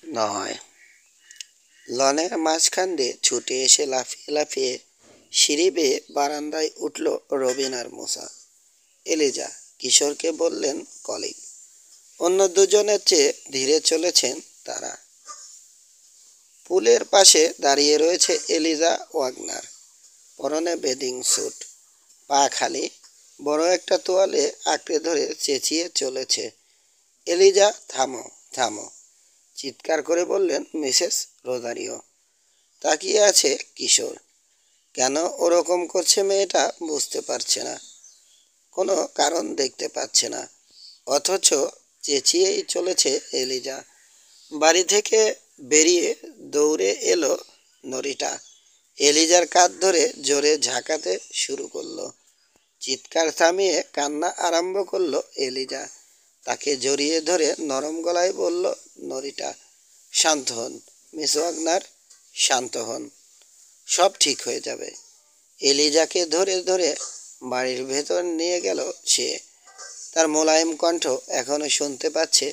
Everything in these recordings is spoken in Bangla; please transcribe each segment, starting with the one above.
নয়। লনের মাঝখান দিয়ে ছুটে এসে লাফিয়ে লাফিয়ে সিঁড়ি বেয়ে বারান্দায় উঠল রবিন আর মুসা। এলিজা, কিশোরকে বললেন কলিগ। অন্য দুজনের চেয়ে ধীরে চলেছেন তারা। পুলের পাশে দাঁড়িয়ে রয়েছে এলিজা ওয়াগনার, পরনে বেডিং স্যুট, পা খালি, বড় একটা তোয়ালে আঁকড়ে ধরে চেঁচিয়ে চলেছে। এলিজা, থামো থামো, চিৎকার করে বললেন মিসেস রোজারিও। তাকিয়ে আছে কিশোর। কেন ওরকম করছে মেয়েটা বুঝতে পারছে না, কোনো কারণ দেখতে পাচ্ছে না, অথচ চেঁচিয়েই চলেছে এলিজা। বাড়ি থেকে বেরিয়ে দৌড়ে এলো নরিটা। এলিজার কাঁধ ধরে জোরে ঝাঁকাতে শুরু করলো। চিৎকার থামিয়ে কান্না আরম্ভ করলো এলিজা। তাকে জড়িয়ে ধরে নরম গলায় বলল নরিটা, শান্ত হন মিস ওয়াগনার, শান্ত হন, সব ঠিক হয়ে যাবে। এলিজাকে ধরে ধরে বাড়ির ভেতর নিয়ে গেল সে। তার মোলায়েম কণ্ঠ এখনো শুনতে পাচ্ছে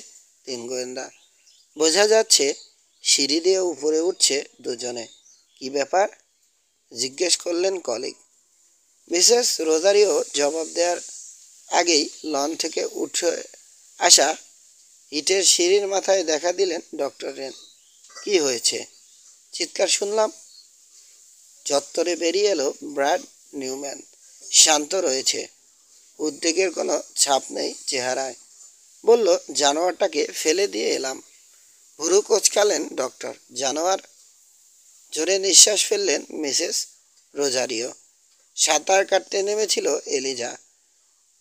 তিন গোয়েন্দা। বোঝা যাচ্ছে সিঁড়ি দিয়ে উপরে উঠছে দুজনে। কি ব্যাপার জিজ্ঞেস করলেন কলিগ। মিসেস রোজারিও জবাব দেওয়ার আগেই লন থেকে উঠে আসা ইটের সিঁড়ির মাথায় দেখা দিলেন ডক্টর রেন। কি হয়েছে চিৎকার শুনলাম। চত্বরে বেরিয়ে এলো ব্র্যাড নিউম্যান। শান্ত রয়েছে, উদ্বেগের কোনো ছাপ নেই চেহারায়। বলল, জানোয়ারটাকে ফেলে দিয়ে এলাম। ভুরু কোঁচকালেন ডক্টর। জানোয়ার? জোরে নিঃশ্বাস ফেললেন মিসেস রোজারিও। সাঁতার কাটতে নেমেছিল এলিজা।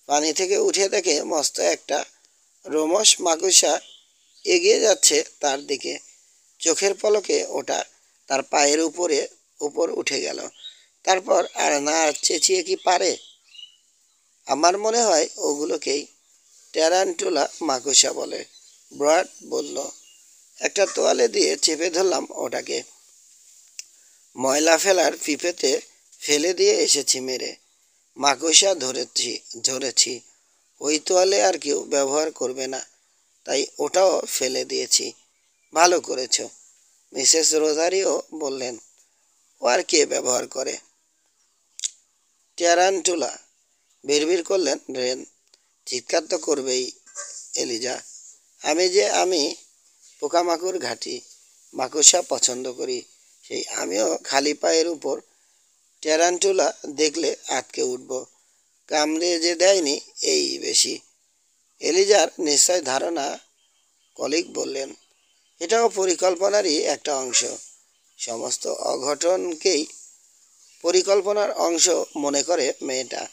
পানি থেকে উঠে দেখে মস্ত একটা রোমশ মাকড়সা এগিয়ে যাচ্ছে তার দিকে। চোখের পলকে ওটা তার পায়ের উপর উঠে গেল। তারপর আর না চেঁচিয়ে কি পারে? আমার মনে হয় ওগুলোকেই ট্যারান্টুলা মাকড়সা বলে, ব্রাড বলল। একটা তোয়ালে দিয়ে চেপে ধরলাম ওটাকে। ময়লা ফেলার পিপেতে ফেলে দিয়ে এসেছি মেরে। মাকড়সা ধরেছি। ওই তোয়ালে আর কেউ ব্যবহার করবে না, তাই ওটাও ফেলে দিয়েছি। ভালো করেছ। মিসেস রোজারিও বললেন, ও আর কে ব্যবহার করে? ট্যারান্টুলা, বিড়বিড় করলেন রেন। চিৎকার তো করবেই এলিজা। আমি পোকামাকড় ঘাঁটি, মাকড়সা পছন্দ করি। সেই আমিও খালি পায়ের উপর ট্যারান্টুলা দেখলে আটকে উঠব। কামড়ে যে দেয়নি এই বেশি। এলিজার নিশ্চয় ধারণা, কলিগ বললেন। এটাও পরিকল্পনারই একটা অংশ। সমস্ত অঘটনকেই পরিকল্পনার অংশ মনে করে মেয়েটা।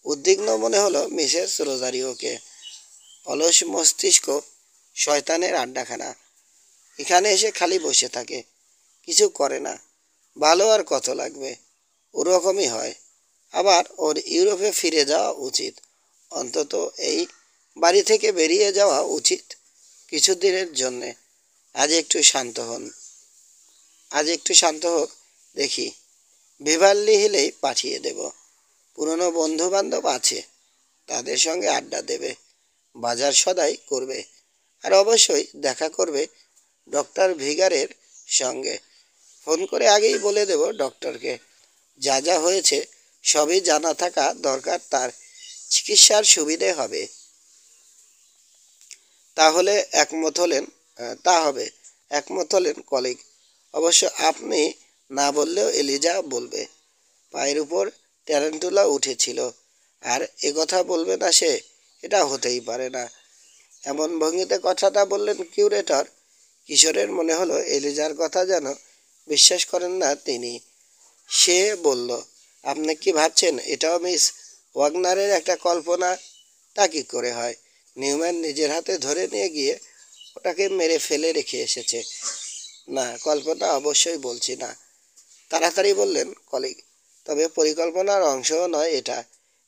উদ্বিগ্ন মনে হলো মিসেস রোজারিওকে। অলস মস্তিষ্ক, শয়তানের আড্ডাখানা। এখানে এসে খালি বসে থাকে, কিছু করে না। ভালো আর কত লাগবে? ওরকমই হয়। আবার ওর ইউরোপে ফিরে যাওয়া উচিত। অন্তত এই বাড়ি থেকে বেরিয়ে যাওয়া উচিত কিছুদিনের জন্যে। আজ একটু শান্ত হোক দেখি। বিভারলি হিলেই পাঠিয়ে দেব। পুরনো বন্ধু বান্ধব আছে, তাদের সঙ্গে আড্ডা দেবে, বাজার সদাই করবে, আর অবশ্যই দেখা করবে ডক্টর ভিগারের সঙ্গে। ফোন করে আগেই বলে দেব ডক্টরকে, যা যা হয়েছে সবই জানা থাকা দরকার তার। চিকিৎসার সুবিধে হবে। তাহলে একমত হলেন তা হবে একমত হলেন কলিগ। অবশ্য আপনি না বললেও এলিজা বলবে। পায়ের উপর ট্যারান্টুলা উঠেছিল, আর কথা বলবে না সে? এটা হতেই পারে না। এমন ভঙ্গিতে কথাটা বললেন কিউরেটর। কিশোরের মনে হলো এলিজার কথা যেন বিশ্বাস করেন না তিনি। সে বলল, আপনি কি ভাবছেন এটাও মিস ওয়াগনারের একটা কল্পনা? তা কি করে হয়? নিউম্যান নিজের হাতে ধরে নিয়ে গিয়ে ওটাকে মেরে ফেলে রেখে এসেছে। না, কল্পনা অবশ্যই বলছি না, তাড়াতাড়ি বললেন কলিগ। তবে পরিকল্পনার অংশও নয় এটা।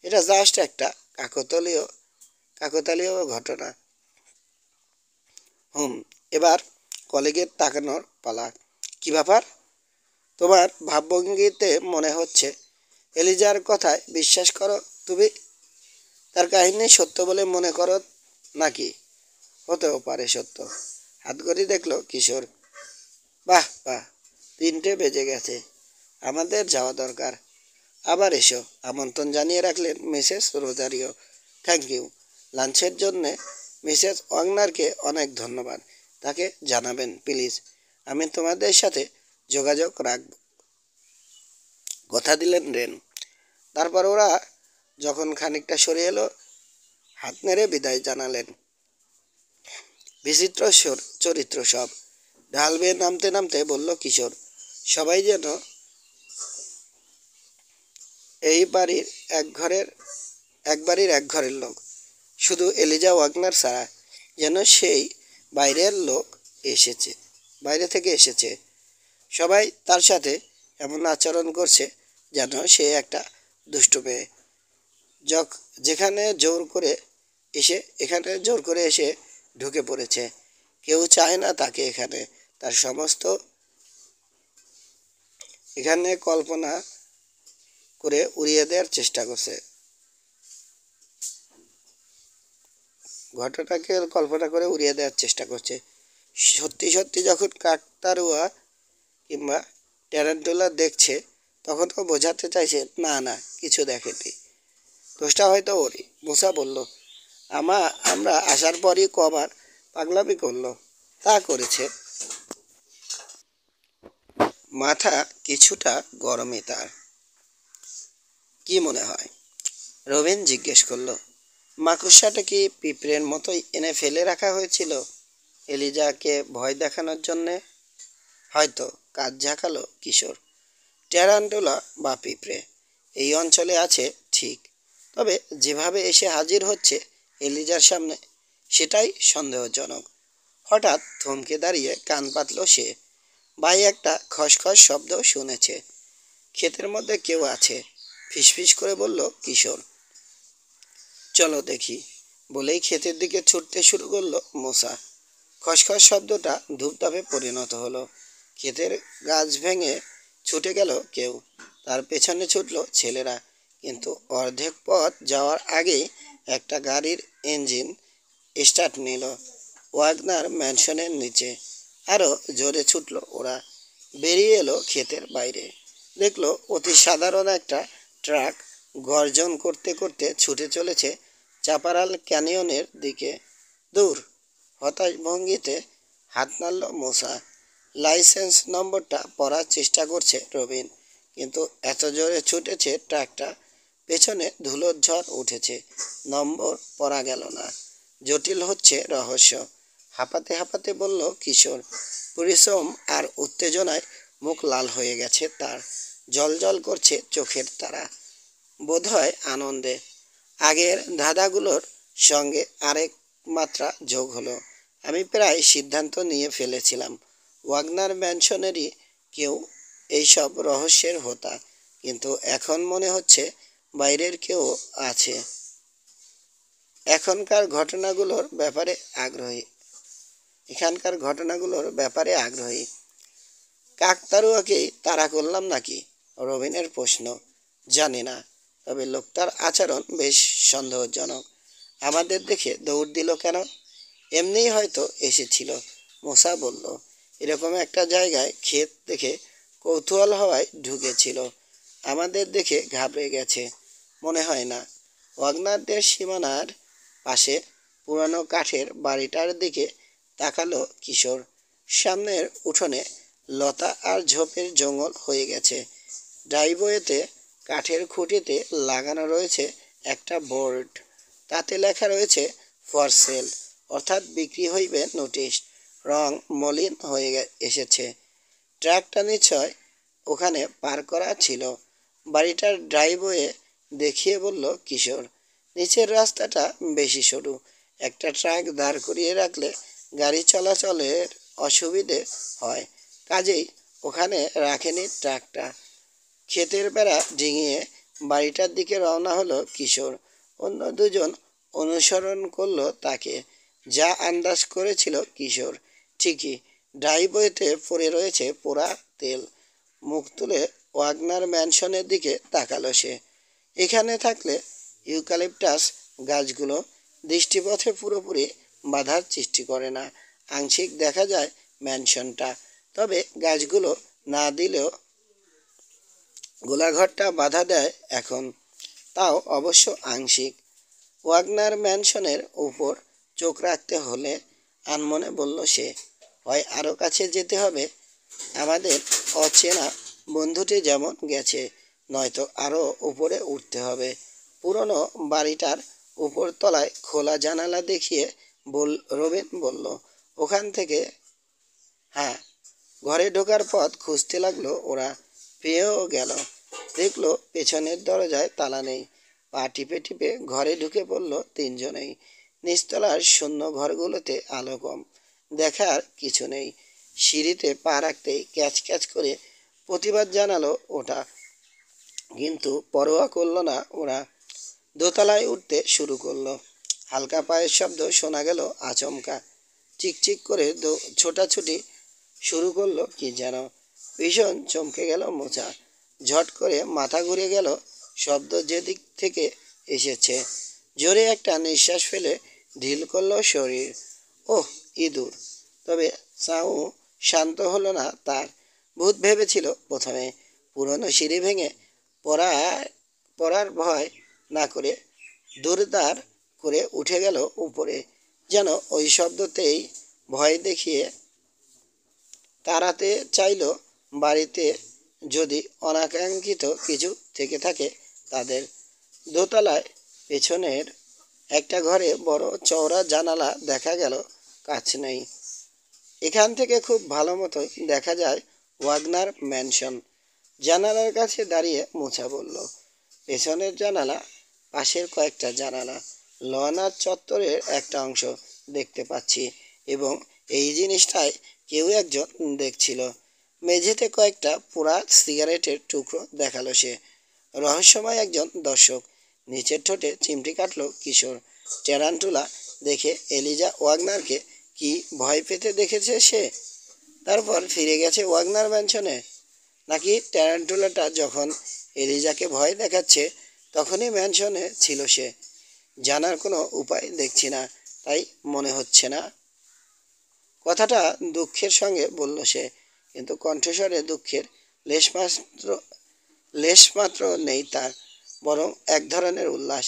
এটা জাস্ট একটা কাকতালীয় ঘটনা। এবার কলিগের তাকানোর পালা। কি ব্যাপার? তোমার ভাবভঙ্গিতে মনে হচ্ছে এলিজার কথায় বিশ্বাস করো তুমি? তার কাহিনী সত্য বলে মনে করো নাকি? হতেও পারে সত্য, হাতঘড়ি দেখল কিশোর। বাহ বাহ, 3টে বেজে গেছে, আমাদের যাওয়া দরকার। আবার এসো, আমন্ত্রণ জানিয়ে রাখলেন মিসেস রোজারিও। Thank you. লাঞ্চের জন্যে মিসেস ওয়াগনারকে অনেক ধন্যবাদ। তাকে জানাবেন প্লিজ, আমি তোমাদের সাথে যোগাযোগ রাখব। কথা দিলেন রেন। তারপর ওরা যখন খানিকটা সরে এলো, হাত নেড়ে বিদায় জানালেন। বিচিত্র চরিত্র সব, ঢাল বেয়ে নামতে নামতে বলল কিশোর। সবাই যেন এই বাড়ির এক ঘরের লোক, শুধু এলিজা ওয়াগনার ছাড়া। যেন সেই বাইরের লোক এসেছে, বাইরে থেকে এসেছে। সবাই তার সাথে এমন আচরণ করছে যেন সে একটা দুষ্টু মেয়ে, যেখানে এখানে জোর করে এসে ঢুকে পড়েছে। কেউ চায় না তাকে এখানে। তার সমস্ত এখানে কল্পনা করে উড়িয়ে দেওয়ার চেষ্টা করছে, ঘটনাকে কল্পনা করে উড়িয়ে দেওয়ার চেষ্টা করছে। সত্যি সত্যি যখন কাকতাড়ুয়া কিংবা ট্যারান্টুলা দেখছে, তখন ও বোঝাতে চাইছে না না, কিছু দেখেনি, দোষটা হয়তো ওরই। মুসা বলল, আমরা আসার পরই কবার পাগলামি করলো। তা করেছে। মাথা কিছুটা গরমই তার। কি মনে হয়? রবিন জিজ্ঞেস করলো। মাকড়সাটা কি পিঁপড়ের মতোই এনে ফেলে রাখা হয়েছিল এলিজাকে ভয় দেখানোর জন্যে? হয়তো, কাজ ঝাঁকালো কিশোর। ট্যারান্টুলা বা পিঁপড়ে এই অঞ্চলে আছে ঠিক, তবে যেভাবে এসে হাজির হচ্ছে এলিজার সামনে, সেটাই সন্দেহজনক। হঠাৎ থমকে দাঁড়িয়ে কান পাতল সে। ভাই একটা খসখস শব্দ শুনেছে। ক্ষেতের মধ্যে কেউ আছে, ফিসফিস করে বলল কিশোর। চলো দেখি, বলেই ক্ষেতের দিকে ছুটতে শুরু করলো মোসা। খসখস শব্দটা ধূপধাপে পরিণত হলো। ক্ষেতের গাছ ভেঙে ছুটে গেল কেউ, তার পেছনে ছুটল ছেলেরা। কিন্তু অর্ধেক পথ যাওয়ার আগেই একটা গাড়ির ইঞ্জিন স্টার্ট নিল ওয়াগনার ম্যানশনের নিচে। আরও জোরে ছুটল ওরা। বেরিয়ে এলো ক্ষেতের বাইরে, দেখলো অতি সাধারণ একটা ট্রাক গর্জন করতে করতে ছুটে চলেছে চাপারাল ক্যানিয়নের দিকে। দূর, হতাশ ভঙ্গিতে হাত নাড়ল মোসা। লাইসেন্স নম্বরটা পড়ার চেষ্টা করছে রবিন, কিন্তু এত জোরে ছুটেছে ট্রাকটা, পেছনে ধুলোর ঝড় উঠেছে, নম্বর পড়া গেল না। জটিল হচ্ছে রহস্য। হাঁপাতে হাঁপাতে বলল কিশোর। পরিশ্রম আর উত্তেজনায় মুখ লাল হয়ে গেছে তার, জল করছে চোখের তারা। বোধহয় আনন্দে। আগের ধাঁধাগুলোর সঙ্গে আরেক মাত্রা যোগ হলো। আমি প্রায় সিদ্ধান্ত নিয়ে ফেলেছিলাম ওয়াগনার ম্যানশনেরই কেউ এইসব রহস্যের হোতা, কিন্তু এখন মনে হচ্ছে বাইরের কেউ আছে। এখানকার ঘটনাগুলোর ব্যাপারে আগ্রহী। কাকতাড়ুয়াকেই তাড়া করলাম নাকি? রবিনের প্রশ্ন। জানি না, তবে লোকটার আচরণ বেশ সন্দেহজনক। আমাদের দেখে দৌড় দিল কেন? এমনিই হয়তো এসেছিল, মোসা বলল। এরকম একটা জায়গায় ক্ষেত দেখে কৌতূহল হওয়ায় ঢুকেছিল। আমাদের দেখে ঘাবড়ে গেছে মনে হয় না। ওয়াগনারদের সীমানার পাশে পুরানো কাঠের বাড়িটার দিকে তাকালো কিশোর। সামনের উঠোনে লতা আর ঝোপের জঙ্গল হয়ে গেছে। ড্রাইভওয়েতে কাঠের খুঁটিতে লাগানো রয়েছে একটা বোর্ড, তাতে লেখা রয়েছে ফর সেল, অর্থাৎ বিক্রি হইবে নোটিশ। রং মলিন হয়ে এসেছে। ট্রাকটা নিশ্চয় ওখানে পার করা ছিল। বাড়িটার ড্রাইভওয়ে দেখিয়ে বলল কিশোর। নিচের রাস্তাটা বেশি সরু, একটা ট্রাক দাঁড় করিয়ে রাখলে গাড়ি চলাচলের অসুবিধে হয়, কাজেই ওখানে রাখেনি ট্রাকটা। ক্ষেতের বেড়া ডিঙিয়ে বাড়িটার দিকে রওনা হলো কিশোর। অন্য দুজন অনুসরণ করলো তাকে। যা আন্দাজ করেছিল কিশোর ঠিকই, ড্রাইভওয়েতে পড়ে রয়েছে পোড়া তেল। মুখ তুলে ওয়াগনার ম্যানশনের দিকে তাকালো সে। এখানে থাকলে ইউক্যালিপটাস গাছগুলো দৃষ্টিপথে পুরোপুরি বাধার সৃষ্টি করে না, আংশিক দেখা যায় ম্যানশনটা, তবে গাছগুলো না দিলেও গোলাঘরটা বাধা দেয় এখন, তাও অবশ্য আংশিক। ওয়াগনার ম্যানশনের উপর চোখ রাখতে হলে আনমনে বলল সে, হয় আরও কাছে যেতে হবে, আমাদের অচেনা বন্ধুটি যেমন গেছে, নয়তো আরও উপরে উঠতে হবে। পুরনো বাড়িটার উপরতলায় খোলা জানালা দেখিয়ে রবিন বলল, ওখান থেকে। হ্যাঁ। ঘরে ঢোকার পথ খুঁজতে লাগলো ওরা, পেয়েও গেল। দেখলো পেছনের দরজায় তালা নেই। পা টিপে টিপে ঘরে ঢুকে পড়ল তিনজনেই। নিচতলার শূন্য ঘরগুলোতে আলো কম, দেখার কিছু নেই। সিঁড়িতে পা রাখতেই ক্যাচ ক্যাচ করে প্রতিবাদ জানালো ওটা, কিন্তু পরোয়া করলো না ওরা। দোতলায় উঠতে শুরু করলো। হালকা পায়ের শব্দ শোনা গেল আচমকা। চিকচিক করে ছোটাছুটি শুরু করলো কি যেন। ভীষণ চমকে গেল মোচা। ঝট করে মাথা ঘুরে গেল শব্দ যেদিক থেকে এসেছে। জোরে একটা নিঃশ্বাস ফেলে ঢিল করলো শরীর। ওহ, ইঁদুর! তবে চাউ শান্ত হলো না তার। ভূত ভেবেছিল প্রথমে। পুরনো সিঁড়ি ভেঙে পড়ার ভয় না করে দৌড়দার করে উঠে গেল উপরে, যেন ওই শব্দতেই ভয় দেখিয়ে তাড়াতে চাইল বাড়িতে যদি অনাকাঙ্ক্ষিত কিছু থেকে থাকে তাদের। দোতলায় পেছনের একটা ঘরে বড় চওড়া জানালা দেখা গেল, কাচ নেই। এখান থেকে খুব ভালো মতোই দেখা যায় ওয়াগনার ম্যানশন। জানালার কাছে দাঁড়িয়ে মোছা বলল, পেছনের জানালা, পাশের কয়েকটা জানালা, লনার চত্বরের একটা অংশ দেখতে পাচ্ছি, এবং এই জিনিসটাই কেউ একজন দেখছিল। মেঝেতে কয়েকটা পোড়া সিগারেটের টুকরো দেখালো সে। রহস্যময় একজন দর্শক। নিচের ঠোঁটে চিমটি কাটল কিশোর। ট্যারান্টুলা দেখে এলিজা ওয়াগনারকে কি ভয় পেতে দেখেছে সে? তারপর ফিরে গেছে ওয়াগনার ম্যানশনে? নাকি ট্যারান্টুলাটা যখন এলিজাকে ভয় দেখাচ্ছে তখনই ম্যানশনে ছিল সে? জানার কোনো উপায় দেখছি না, তাই মনে হচ্ছে না। কথাটা দুঃখের সঙ্গে বলল সে, কিন্তু কণ্ঠস্বরে দুঃখের লেশমাত্র নেই তার, বরং এক ধরনের উল্লাস।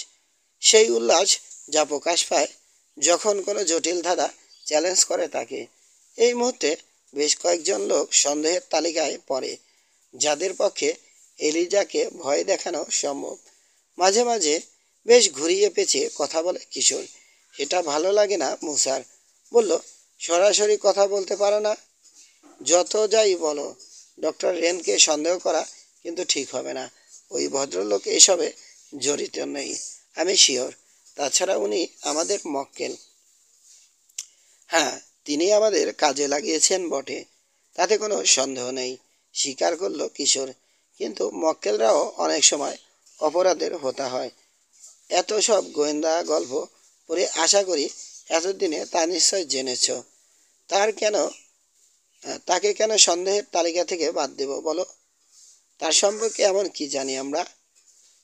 সেই উল্লাস যা প্রকাশ পায় যখন কোনো জটিল ধাঁধা চ্যালেঞ্জ করে তাকে। এই মুহূর্তে বেশ কয়েকজন লোক সন্দেহের তালিকায় পড়ে, যাদের পক্ষে এলিজাকে ভয় দেখানো সম্ভব। মাঝে মাঝে বেশ ঘুরিয়ে পেঁচিয়ে কথা বলে কিশোর। সেটা ভালো লাগে না মুসার। বলল, সরাসরি কথা বলতে পারো না? যত যাই বলো, ডক্টর রেনকে সন্দেহ করা কিন্তু ঠিক হবে না। ওই ভদ্রলোক এসবে জড়িত নেই, আমি শিওর। তাছাড়া উনি আমাদের মক্কেল। হ্যাঁ, তিনি আমাদের কাজে লাগিয়েছেন বটে, তাতে কোনো সন্দেহ নেই, স্বীকার করল কিশোর। কিন্তু মক্কেলরাও অনেক সময় অপরাধের হোতা হয়। এত সব গোয়েন্দা গল্প পড়ে আশা করি এতদিনে তা নিশ্চয় জেনেছ। তাকে কেন সন্দেহের তালিকা থেকে বাদ দেব বলো? তার সম্পর্কে এমন কি জানি আমরা?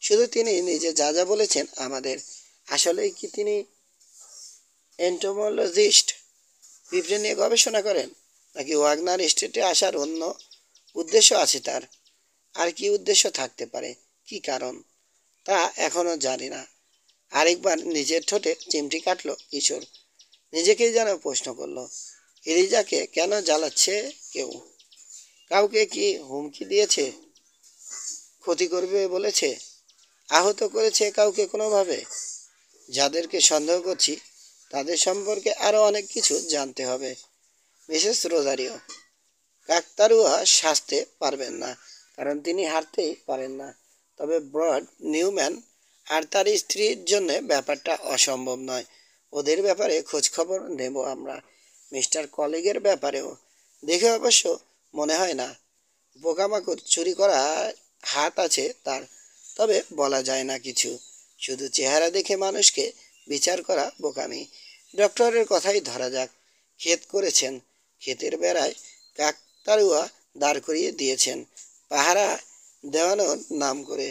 শুধু তিনি নিজে যা যা বলেছেন আমাদের। আসলেই কি তিনি এন্টোমোলজিস্ট, পিঁপড়ে নিয়ে গবেষণা করেন? নাকি ওয়াগনার স্টেটে আসার অন্য উদ্দেশ্য আছে তার? আর কি উদ্দেশ্য থাকতে পারে, কি কারণ, তা এখনও জানি না। আরেকবার নিজের ঠোঁটে চিমটি কাটল কিশোর। নিজেকেই যেন প্রশ্ন করল, এলিজাকে কেন জ্বালাচ্ছে কেউ? কাউকে কি হুমকি দিয়েছে? ক্ষতি করবে বলেছে? আহত করেছে কাউকে কোনোভাবে? যাদেরকে সন্দেহ করছি তাদের সম্পর্কে আরও অনেক কিছু জানতে হবে। মিসেস রোজারিও কাকতারুয়া সাজতে পারবেন না, কারণ তিনি হারতেই পারেন না। তবে ব্রড নিউম্যান আর তার স্ত্রীর জন্য ব্যাপারটা অসম্ভব নয়। ওদের ব্যাপারে খোঁজখবর নেব আমরা। মিস্টার কলিগের ব্যাপারেও। দেখে অবশ্য মনে হয় না পোকামাকড় চুরি করা হাত আছে তার, তবে বলা যায় না কিছু। শুধু চেহারা দেখে মানুষকে বিচার করা বোকামি। ডক্টরের কথাই ধরা যাক। ক্ষেত করেছেন, ক্ষেতের বেড়ায় কাকতারুয়া দাঁড় করিয়ে দিয়েছেন পাহারা দেওয়ানোর নাম করে।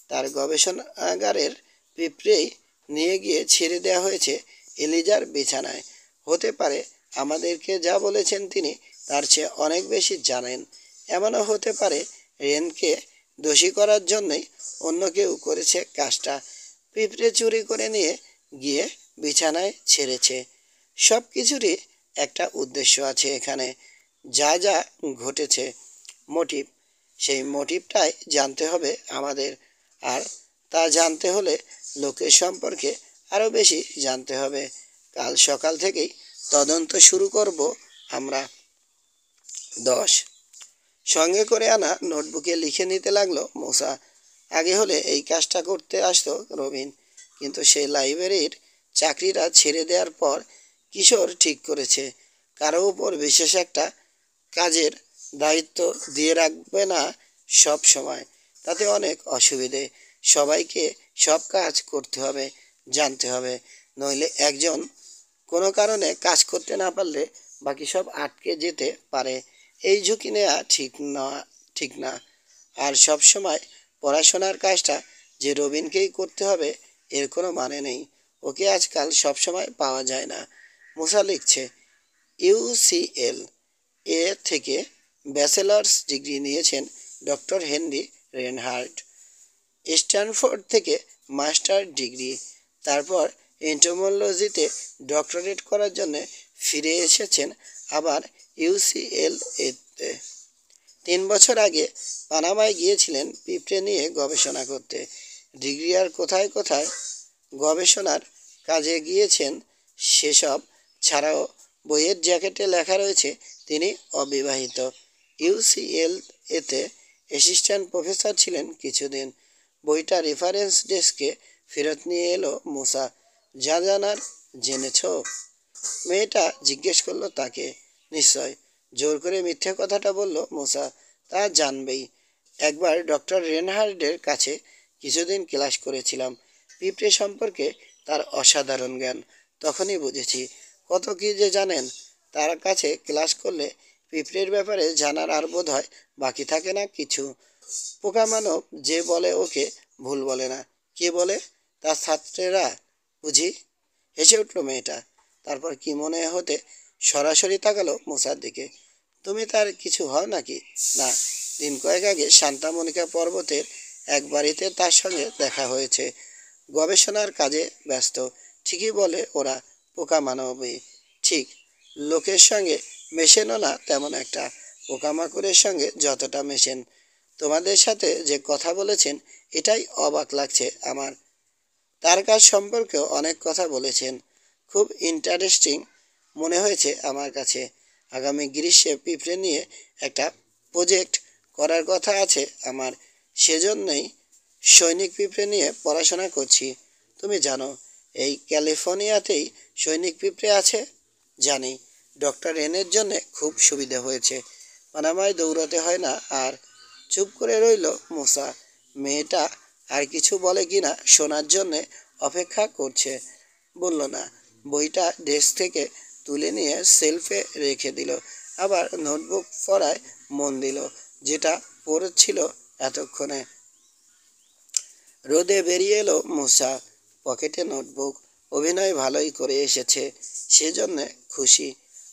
তার গবেষণাগারের পিঁপড়েই নিয়ে গিয়ে ছেড়ে দেওয়া হয়েছে এলিজার বিছানায়। হতে পারে আমাদেরকে যা বলেছেন তিনি তার চেয়ে অনেক বেশি জানেন। এমনও হতে পারে রেনকে দোষী করার জন্যই অন্য কেউ করেছে কাজটা। পিঁপড়ে চুরি করে নিয়ে গিয়ে বিছানায় ছেড়েছে। সব কিছুরই একটা উদ্দেশ্য আছে এখানে। যা যা ঘটেছে, মোটিভ, সেই মোটিভটাই জানতে হবে আমাদের। আর তা জানতে হলে লোকের সম্পর্কে আরও বেশি জানতে হবে। কাল সকাল থেকেই তদন্ত শুরু করব আমরা। 10 সঙ্গে করে আনা নোটবুকে লিখে নিতে লাগলো মূসা। আগে হলে এই কাজটা করতে আসতো রবিন, কিন্তু সেই লাইব্রেরির চাকরিটা ছেড়ে দেওয়ার পর কিশোর ঠিক করেছে কারো উপর বিশেষ একটা কাজের দায়িত্ব দিয়ে রাখবে না সব সময়। তাতে অনেক অসুবিধে। সবাইকে সব কাজ করতে হবে, জানতে হবে। নইলে একজন কোনো কারণে কাজ করতে না পারলে বাকি সব আটকে যেতে পারে। এই ঝুঁকি নেওয়া ঠিক না। আর সব সময় পড়াশোনার কাজটা যে রবিনকেই করতে হবে এর কোনো মানে নেই। ওকে আজকাল সব সময় পাওয়া যায় না। মূসা লিখছে, ইউসিএল এ থেকে ব্যাচেলার্স ডিগ্রি নিয়েছেন ডক্টর হেনরি রেনহার্ড। স্ট্যানফোর্ড থেকে মাস্টার ডিগ্রি, তারপর এন্টোমোলজিতে ডক্টরেট করার জন্য ফিরে এসেছেন আবার ইউসিএল এতে। 3 বছর আগে পানামায় গিয়েছিলেন পিঁপড়ে নিয়ে গবেষণা করতে। ডিগ্রি আর কোথায় কোথায় গবেষণার কাজে গিয়েছেন সেসব ছাড়াও বইয়ের জ্যাকেটে লেখা রয়েছে তিনি অবিবাহিত। ইউসিএল এতে অ্যাসিস্ট্যান্ট প্রফেসর ছিলেন কিছুদিন। বইটা রেফারেন্স ডেস্কে ফেরত নিয়ে এলো মূসা। যা জানার জেনেছ? মেয়েটা জিজ্ঞেস করলো তাকে। নিশ্চয়, জোর করে মিথ্যে কথাটা বলল মূসা। তা জানবেই। একবার ডক্টর রেনহার্ডের কাছে কিছুদিন ক্লাস করেছিলাম। পিঁপড়ে সম্পর্কে তার অসাধারণ জ্ঞান। তখনই বুঝেছি কত কী যে জানেন। তার কাছে ক্লাস করলে পিঁপড়ের ব্যাপারে জানার আর বোধ হয় বাকি থাকে না কিছু। পোকা মানব যে বলে ওকে ভুল বলে না। কে বলে? তার ছাত্রেরা বুঝি? হেসে উঠল মেয়েটা। তারপর কি মনে হতে সরাসরি তাকালো মূসার দিকে। তুমি তার কিছু হও নাকি? না, দিন কয়েক আগে শান্তামণিকা পর্বতের এক বাড়িতে তার সঙ্গে দেখা হয়েছে। গবেষণার কাজে ব্যস্ত। ঠিকই বলে ওরা, পোকা মানবই ঠিক। লোকের সঙ্গে মেশেনও না তেমন একটা। পোকামাকড়ের সঙ্গে যতটা মেশেন। তোমাদের সাথে যে কথা বলেছেন এটাই অবাক লাগছে আমার। তার কাজ সম্পর্কেও অনেক কথা বলেছেন। খুব ইন্টারেস্টিং মনে হয়েছে আমার কাছে। আগামী গ্রীষ্মে পিঁপড়ে নিয়ে একটা প্রজেক্ট করার কথা আছে আমার। সেজন্যই সৈনিক পিঁপড়ে নিয়ে পড়াশোনা করছি। তুমি জানো এই ক্যালিফোর্নিয়াতেই সৈনিক পিঁপড়ে আছে? জানি। ডক্টর এনের জন্য খুব সুবিধে হয়েছে। পানামায় দৌড়াতে হয় না আর। চুপ করে রইল মূসা। মেয়েটা আর কিছু বলে কিনা শোনার জন্যে অপেক্ষা করছে। বলল না। বইটা ডেস্ক থেকে তুলে নিয়ে সেলফে রেখে দিল। আবার নোটবুক পড়ায় মন দিল, যেটা পড়ছিল এতক্ষণে। রোদে বেরিয়ে এলো মূসা। পকেটে নোটবুক। অভিনয় ভালোই করে এসেছে, সেজন্যে খুশি।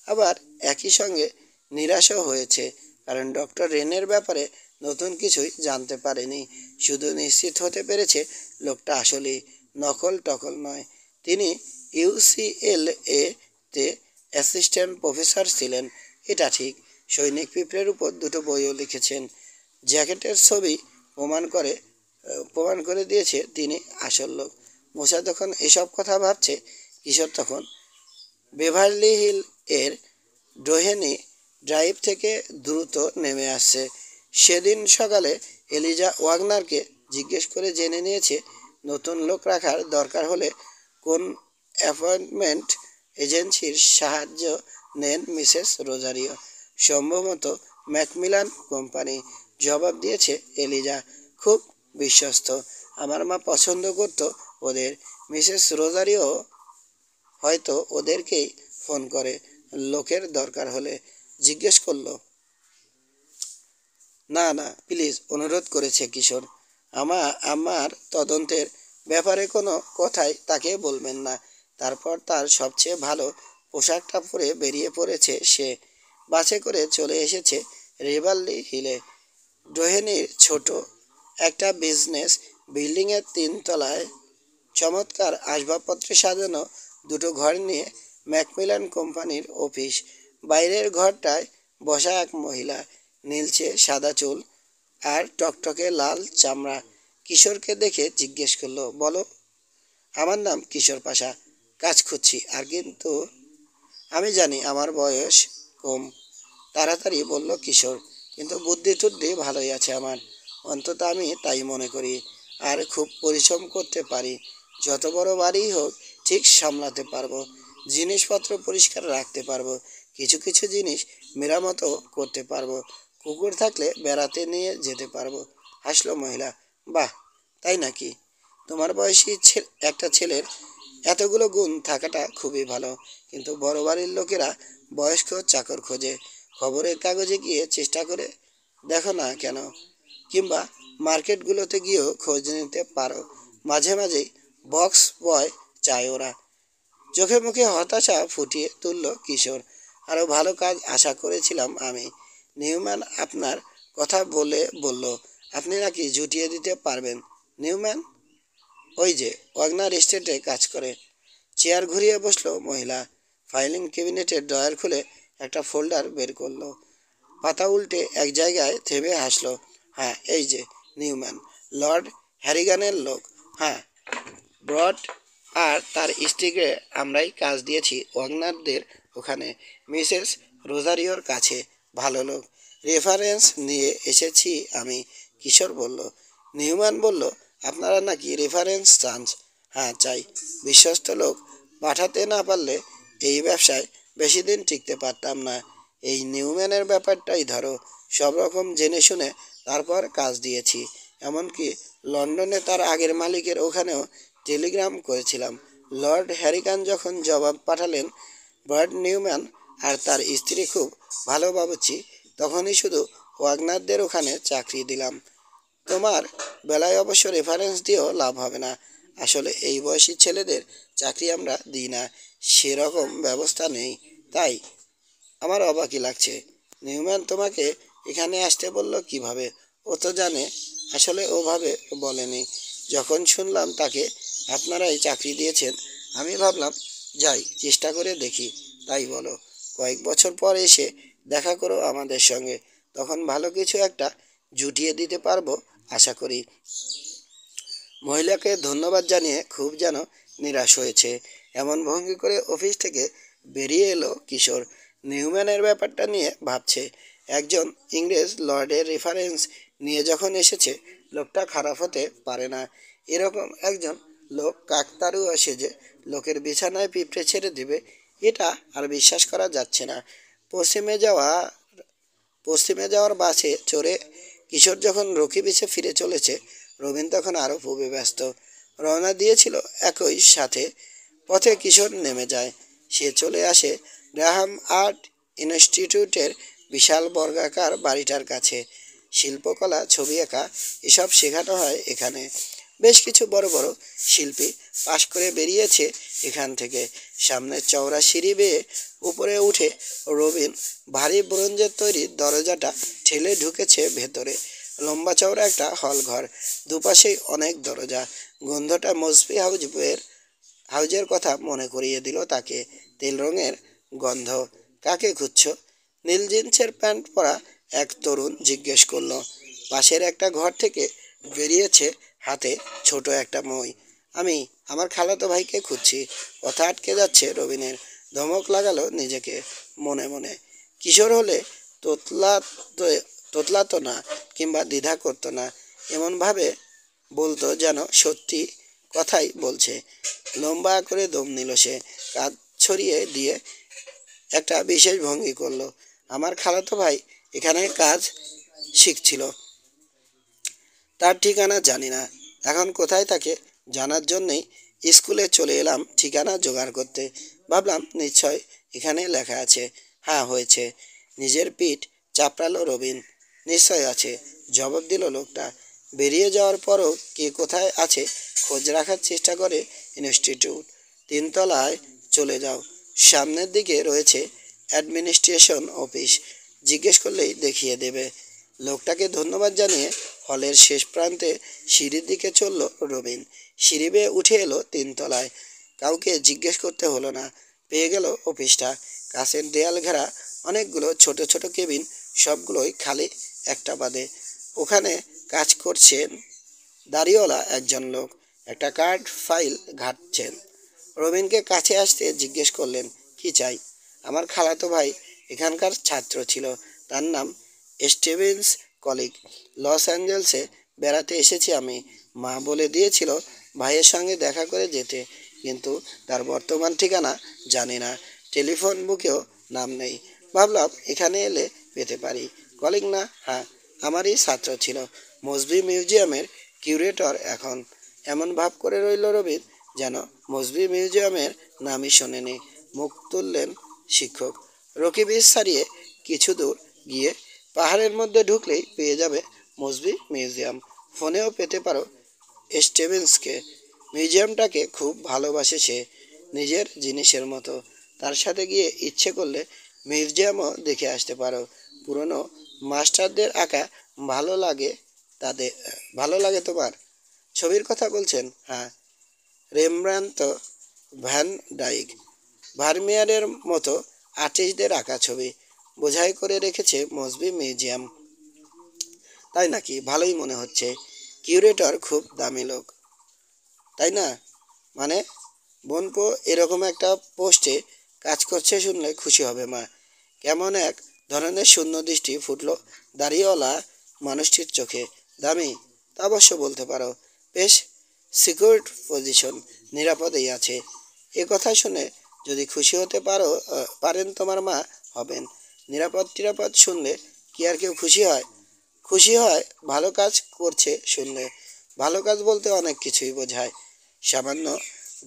আবার একই সঙ্গে নিরাশও হয়েছে, কারণ ডক্টর রেনের ব্যাপারে নতুন কিছুই জানতে পারেনি। শুধু নিশ্চিত হতে পেরেছে লোকটা আসলেই নকল টকল নয়। তিনি ইউসিএল তে অ্যাসিস্ট্যান্ট প্রফেসর ছিলেন, এটা ঠিক। সৈনিক পিঁপড়ের উপর 2টো বইও লিখেছেন। জ্যাকেটের ছবি প্রমাণ করে দিয়েছে তিনি আসল লোক। মূসা যখন এসব কথা ভাবছে, কিশোর তখন বেভারলি হিল এর ডোহেনি ড্রাইভ থেকে দ্রুত নেমে আসছে। সেদিন সকালে এলিজা ওয়াগনারকে জিজ্ঞেস করে জেনে নিয়েছে নতুন লোক রাখার দরকার হলে কোন অ্যাপয়েন্টমেন্ট এজেন্সির সাহায্য নেন মিসেস রোজারিও। সম্ভবত ম্যাকমিলান কোম্পানি। জবাব দিয়েছে এলিজা। খুব বিশ্বস্ত। আমার মা পছন্দ করত ওদের। মিসেস রোজারিও হয়তো ওদেরকেই ফোন করে লোকের দরকার হলে। জিজ্ঞেস করলো। না না প্লিজ, অনুরোধ করেছে কিশোর। আমার তদন্তের ব্যাপারে কোনো কথাই তাকে বলবেন না। তারপর তার সবচেয়ে ভালো পোশাকটা পরে বেরিয়ে পড়েছে সে। বাসে করে চলে এসেছে রিভারলি হিলে। ডোহেনির ছোট একটা বিজনেস বিল্ডিংয়ের 3 তলায় চমৎকার আসবাবপত্রে সাজানো দুটো ঘর নিয়ে ম্যাকমিলান কোম্পানির অফিস। বাইরের ঘরটায় বসা এক মহিলা, নীলচে সাদা চুল আর টকটকে লাল চামড়া। কিশোরকে দেখে জিজ্ঞেস করলো, বলো। আমার নাম কিশোর পাশা, কাজ খুঁজছি। আর কিন্তু আমি জানি আমার বয়স কম, তাড়াতাড়ি বলল কিশোর, কিন্তু বুদ্ধি টুদ্ধি ভালোই আছে আমার, অন্তত আমি তাই মনে করি। আর খুব পরিশ্রম করতে পারি, যত বড় বাড়িই হোক ঠিক সামলাতে পারবো, জিনিসপত্র পরিষ্কার রাখতে পারবো, কিছু কিছু জিনিস মেরামতও করতে পারবো, কুকুর থাকলে বেড়াতে নিয়ে যেতে পারবো। হাসলো মহিলা। বাহ, তাই নাকি? তোমার বয়সী একটা ছেলের এতগুলো গুণ থাকাটা খুবই ভালো, কিন্তু বড় বাড়ির লোকেরা বয়স্ক চাকর খোঁজে। খবরের কাগজে গিয়ে চেষ্টা করে দেখো না কেন, কিংবা মার্কেটগুলোতে গিয়েও খোঁজ নিতে পারো। মাঝে মাঝেই বক্স বয় চায় ওরা। চোখে মুখে হতাশা ফুটিয়ে তুলল কিশোর। আরও ভালো কাজ আশা করেছিলাম আমি। নিউম্যান আপনার কথা বলল আপনি নাকি জুটিয়ে দিতে পারবেন। নিউম্যান? ওই যে ওয়াগনার এস্টেটে কাজ করে। চেয়ার ঘুরিয়ে বসলো মহিলা। ফাইলিং ক্যাবিনেটের ড্রয়ার খুলে একটা ফোল্ডার বের করলো, পাতা উল্টে এক জায়গায় থেমে হাসলো। হ্যাঁ, এই যে নিউম্যান, লর্ড হ্যারিগানের লোক। হ্যাঁ, ব্রড আর তার স্ত্রীকে আমরাই কাজ দিয়েছি ওয়াগনারদের ওখানে, মিসেস রোজারিওর কাছে। ভালো লোক, রেফারেন্স নিয়ে এসেছি আমি। কিশোর বলল। নিউম্যান বলল, আপনারা নাকি রেফারেন্স চান? হ্যাঁ, চাই। বিশ্বস্ত লোক পাঠাতে না পারলে এই ব্যবসায় বেশি দিন টিকতে পারতাম না। এই নিউম্যানের ব্যাপারটাই ধরো, সব রকম জেনে শুনে তারপর কাজ দিয়েছি। এমনকি লন্ডনে তার আগের মালিকের ওখানেও টেলিগ্রাম করেছিলাম। লর্ড হ্যারিকান যখন জবাব পাঠালেন ব্রড নিউম্যান আর তার স্ত্রী খুব ভালো বাবুর্চি, তখনই শুধু ওয়াগনারদের ওখানে চাকরি দিলাম। তোমার বেলায় অবশ্য রেফারেন্স দিয়েও লাভ হবে না। আসলে এই বয়সী ছেলেদের চাকরি আমরা দিই না, সেরকম ব্যবস্থা নেই। তাই আমার অবাকই লাগছে, নিউম্যান তোমাকে এখানে আসতে বলল কিভাবে? ও তো জানে। আসলে ওভাবে বলেনি। যখন শুনলাম তাকে আপনারাই চাকরি দিয়েছেন, আমি ভাবলাম যাই, চেষ্টা করে দেখি। তাই বলো, কয়েক বছর পর এসে দেখা করো আমাদের সঙ্গে, তখন ভালো কিছু একটা জুটিয়ে দিতে পারবো আশা করি। মহিলাকে ধন্যবাদ জানিয়ে খুব যেন নিরাশ হয়েছে এমন ভঙ্গি করে অফিস থেকে বেরিয়ে এলো কিশোর। নিউম্যানের ব্যাপারটা নিয়ে ভাবছে। একজন ইংরেজ লর্ডের রেফারেন্স নিয়ে যখন এসেছে, লোকটা খারাপ হতে পারে না। এরকম একজন লোক কাকতাড়ুয়া সেজে লোকের বিছানায় পিঁপড়ে ছেড়ে দিবে, এটা আর বিশ্বাস করা যাচ্ছে না। পশ্চিমে যাওয়া পশ্চিমে যাওয়ার বাসে চড়ে কিশোর যখন রকি বিচে ফিরে চলেছে, রবিন তখন আরও খুবই ব্যস্ত। রওনা দিয়েছিল একই সাথে। পথে কিশোর নেমে যায়। সে চলে আসে গ্রাহাম আর্ট ইনস্টিটিউটের বিশাল বর্গাকার বাড়িটার কাছে। শিল্পকলা, ছবি আঁকা এসব শেখানো হয় এখানে। বেশ কিছু বড় বড় শিল্পী পাশ করে বেরিয়েছে এখান থেকে। সামনে চওড়া সিঁড়ি বেয়ে উপরে উঠে রবিন ভারী ব্রোঞ্জের তৈরি দরজাটা ঠেলে ঢুকেছে ভেতরে। লম্বা চওড়া একটা হল ঘর, দুপাশেই অনেক দরজা। গন্ধটা মসফি হাউজের কথা মনে করিয়ে দিল তাকে। তেল রঙের গন্ধ। কাকে খুঁজছো? নীল জিন্সের প্যান্ট পরা এক তরুণ জিজ্ঞেস করলো। পাশের একটা ঘর থেকে বেরিয়েছে হাতে ছোট একটা মই। আমি আমার খালাতো ভাইকে খুঁজছি। কথা আটকে যাচ্ছে রবিনের। ধমক লাগালো নিজেকে মনে মনে। কিশোর হলে তোতলা তোতলাতো না, কিংবা দ্বিধা করতো না, এমনভাবে বলতো যেন সত্যি কথাই বলছে। লম্বা করে দম নিল সে। কাঁধ ছড়িয়ে দিয়ে একটা বিশেষ ভঙ্গি করলো। আমার খালাতো ভাই এখানে কাজ শিখছিল। তার ঠিকানা জানি না। এখন কোথায় থাকে জানার জন্যেই স্কুলে চলে এলাম ঠিকানা জোগাড় করতে। ভাবলাম নিশ্চয় এখানে লেখা আছে। হ্যাঁ, হয়েছে। নিজের পিঠ চাপড়ালো রবিন। নিশ্চয় আছে, জবাব দিল লোকটা। বেরিয়ে যাওয়ার পরও কে কোথায় আছে খোঁজ রাখার চেষ্টা করে। ইনস্টিটিউট 3 তলায় চলে যাও। সামনের দিকে রয়েছে অ্যাডমিনিস্ট্রেশন অফিস, জিজ্ঞেস করলেই দেখিয়ে দেবে। লোকটাকে ধন্যবাদ জানিয়ে হলের শেষ প্রান্তে সিঁড়ির দিকে চলল রবিন। সিঁড়ি বেয়ে উঠে এলো 3 তলায়। কাউকে জিজ্ঞেস করতে হলো না, পেয়ে গেল অফিসটা। কাছের দেয়াল ঘেরা অনেকগুলো ছোট ছোট কেবিন, সবগুলোই খালি একটা বাদে। ওখানে কাজ করছেন দাড়িওয়ালা একজন লোক, একটা কার্ড ফাইল ঘাঁটছেন। রবিনকে কাছে আসতে জিজ্ঞেস করলেন, কি চাই? আমার খালাতো ভাই এখানকার ছাত্র ছিল, তার নাম স্টিভেন্স কলিগ। লস অ্যাঞ্জেলসে বেড়াতে এসেছি আমি। মা বলে দিয়েছিল ভাইয়ের সঙ্গে দেখা করে যেতে, কিন্তু তার বর্তমান ঠিকানা জানি না, টেলিফোন বুকেও নাম নেই। ভাবলাম এখানে এলে পেতে পারি। কলিগ না? হ্যাঁ, আমারই ছাত্র ছিল, মসবি মিউজিয়ামের কিউরেটর এখন। এমন ভাব করে রইল রবিন যেন মসবি মিউজিয়ামের নামই শোনেনি। মুখ তুললেন শিক্ষক। রকিবিজ ছাড়িয়ে কিছু দূর গিয়ে পাহাড়ের মধ্যে ঢুকলেই পেয়ে যাবে মসবি মিউজিয়াম। ফোনেও পেতে পারো স্টিভেন্সকে। মিউজিয়ামটাকে খুব ভালোবাসে সে, নিজের জিনিসের মতো। তার সাথে গিয়ে ইচ্ছে করলে মিউজিয়ামও দেখে আসতে পারো। পুরনো মাস্টারদের আঁকা ভালো লাগে তাদের? ভালো লাগে তোমার? ছবির কথা বলছেন? হ্যাঁ, রেমব্রান্ত, ভ্যান ডাইক, ভার্মিয়ারের মতো আর্টিস্টদের আঁকা ছবি বোঝাই করে রেখেছে মসবি মিউজিয়াম। তাই নাকি? ভালোই মনে হচ্ছে। কিউরেটর খুব দামি লোক, তাই না? মানে বোনপো এরকম একটা পোস্টে কাজ করছে শুনলে খুশি হবে মা। কেমন এক ধরনের শূন্য দৃষ্টি ফুটল দাড়িওয়ালা মানুষটির চোখে। দামি? তা অবশ্য বলতে পারো। বেশ সিকিউরড পজিশন, নিরাপদেই আছে। এ কথা শুনে যদি খুশি হতে পারেন তোমার মা হবেন। নিরাপদ টিরাপদ শুনলে কি আর কেউ খুশি হয়? খুশি হয় ভালো কাজ করছে শুনলে। ভালো কাজ বলতে অনেক কিছুই বোঝায়। সামান্য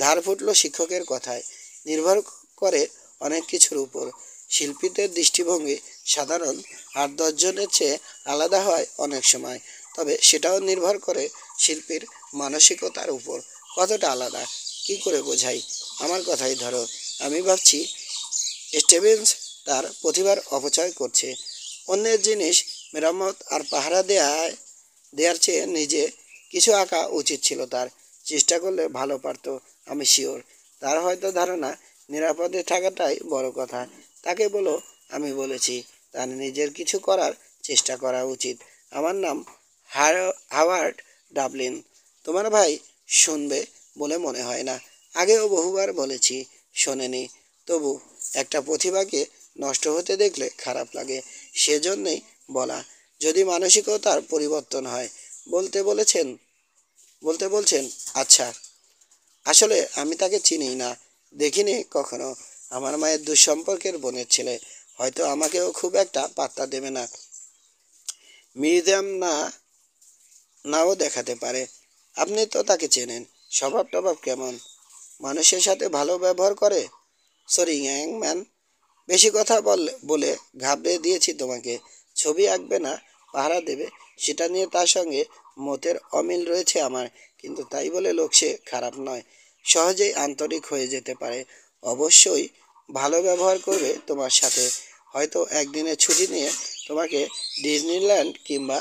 ধার ফুটল শিক্ষকের কথায়। নির্ভর করে অনেক কিছুর উপর। শিল্পীদের দৃষ্টিভঙ্গি সাধারণ 8-10 জনের চেয়ে আলাদা হয় অনেক সময়, তবে সেটাও নির্ভর করে শিল্পীর মানসিকতার উপর। কতটা আলাদা কি করে বোঝাই? আমার কথাই ধরো, আমি ভাবছি স্টিভেন্স তার প্রতিভার অপচয় করছে। অন্যের জিনিস মেরামত আর পাহারা দেয়ার চেয়ে নিজে কিছু আঁকা উচিত ছিল তার। চেষ্টা করলে ভালো পারতো, আমি শিওর। তার হয়তো ধারণা নিরাপদে থাকাটাই বড় কথা। তাকে বলো আমি বলেছি, তার নিজের কিছু করার চেষ্টা করা উচিত। আমার নাম হাওয়ার্ড ডাবলিন। তোমার ভাই শুনবে বলে মনে হয় না। আগেও বহুবার বলেছি, শোনেনি। তবু একটা প্রতিভাকে নষ্ট হতে দেখলে খারাপ লাগে, সেজন্যই বলা। যদি মানসিকতার পরিবর্তন হয়। বলতে বলেছেন বলছেন? আচ্ছা, আসলে আমি তাকে চিনি না, দেখিনি কখনো। আমার মায়ের দুঃসম্পর্কের বোনের ছেলে, হয়তো আমাকেও খুব একটা পাত্তা দেবে না। মিউজিয়াম নাও দেখাতে পারে। আপনি তো তাকে চেনেন, স্বভাব টভাব কেমন? মানুষের সাথে ভালো ব্যবহার করে? সরি ইয়াং ম্যান, বেশি কথা বলে ঘাবড়ে দিয়েছি তোমাকে। ছবি আঁকবে না, পাহারা দেবে, সেটা নিয়ে তার সঙ্গে মতের অমিল রয়েছে আমার, কিন্তু তাই বলে লোক সে খারাপ নয়। সহজেই আন্তরিক হয়ে যেতে পারে। অবশ্যই ভালো ব্যবহার করবে তোমার সাথে। হয়তো একদিনের ছুটি নিয়ে তোমাকে ডিজনিল্যান্ড কিংবা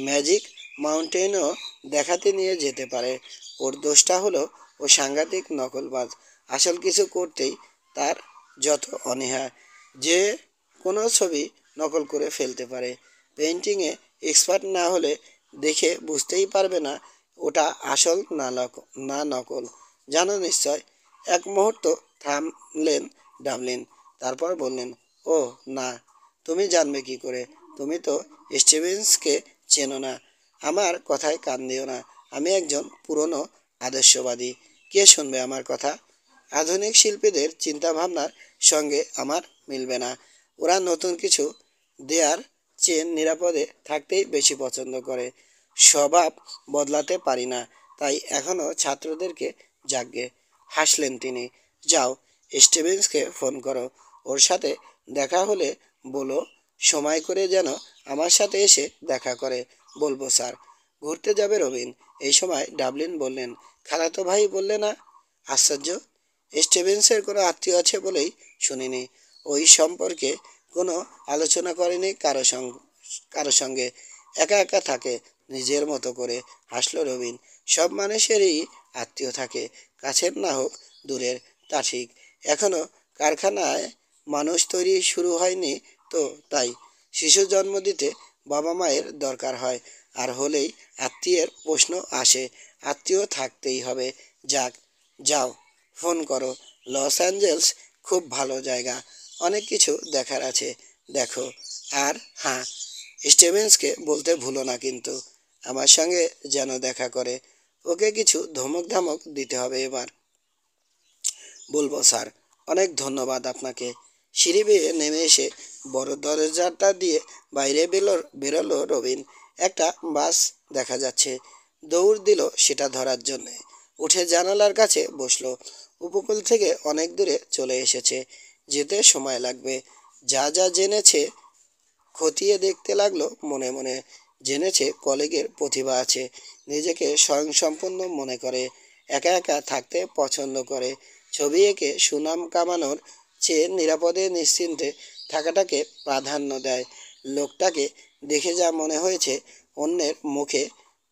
ম্যাজিক মাউন্টেনও দেখাতে নিয়ে যেতে পারে। ওর দোষটা হলো ও সাংঘাতিক নকলবাজ। আসল কিছু করতেই তার যত অনীহা। যে কোনো ছবি নকল করে ফেলতে পারে। পেইন্টিংয়ে এক্সপার্ট না হলে দেখে বুঝতেই পারবে না ওটা আসল না নকল। জানো নিশ্চয়। এক মুহূর্ত থামলেন ডাবলিন, তারপর বললেন, ও না, তুমি জানবে কি করে? তুমি তো স্টিভেন্সকে চেনো না। আমার কথায় কান দিও না। আমি একজন পুরনো আদর্শবাদী। কে শুনবে আমার কথা? আধুনিক শিল্পীদের চিন্তাভাবনার সঙ্গে আমার মিলবে না। ওরা নতুন কিছু দেয়ার চেয়ে নিরাপদে থাকতেই বেশি পছন্দ করে। স্বভাব বদলাতে পারি না, তাই এখনও ছাত্রদেরকে জাগবে। হাসলেন তিনি। যাও, স্টিভেন্সকে ফোন করো। ওর সাথে দেখা হলে বলো সময় করে যেন আমার সাথে এসে দেখা করে। বলবো স্যার। ঘুরতে যাবে রবিন? এই সময় ডাবলিন বললেন, খালাতো ভাই বললে না? আশ্চর্য, স্টিভেন্সের কোনো আত্মীয় আছে বলেই শুনিনি। ওই সম্পর্কে কোনো আলোচনা করেনি কারো সঙ্গে। একা একা থাকে, নিজের মতো করে হাসল রবিন। সব মানুষেরই আত্মীয় থাকে, কাছের না হোক দূরের, তা ঠিক। এখনো কারখানায় মানুষ তৈরি শুরু হয়নি তো, তাই শিশু জন্ম দিতে বাবা মায়ের দরকার হয়, আর হলেই আত্মীয়ের প্রশ্ন আসে। আত্মীয় থাকতেই হবে। যাক, যাও, ফোন করো। লস অ্যাঞ্জেলস খুব ভালো জায়গা, অনেক কিছু দেখার আছে, দেখো। আর হ্যাঁ, স্টিভেন্সকে বলতে ভুলো না কিন্তু, আমার সঙ্গে যেন দেখা করে। ওকে কিছু ধমক ধামক দিতে হবে এবার। বলবো স্যার, অনেক ধন্যবাদ আপনাকে। সিঁড়ি বেয়ে নেমে এসে বড় দরজাটা দিয়ে বাইরে বেরোলো রবিন। একটা বাস দেখা যাচ্ছে, দৌড় দিল সেটা ধরার জন্যে। উঠে জানালার কাছে বসলো। উপকূল থেকে অনেক দূরে চলে এসেছে, যেতে সময় লাগবে। যা যা জেনেছে খতিয়ে দেখতে লাগলো মনে মনে। জেনেছে কলিগের প্রতিভা আছে, নিজেকে স্বয়ংসম্পূর্ণ মনে করে, একা একা থাকতে পছন্দ করে, ছবি এঁকে সুনাম কামানোর চেয়ে নিরাপদে নিশ্চিন্তে থাকাটাকে প্রাধান্য দেয়। লোকটাকে দেখে যা মনে হয়েছে, অন্যের মুখে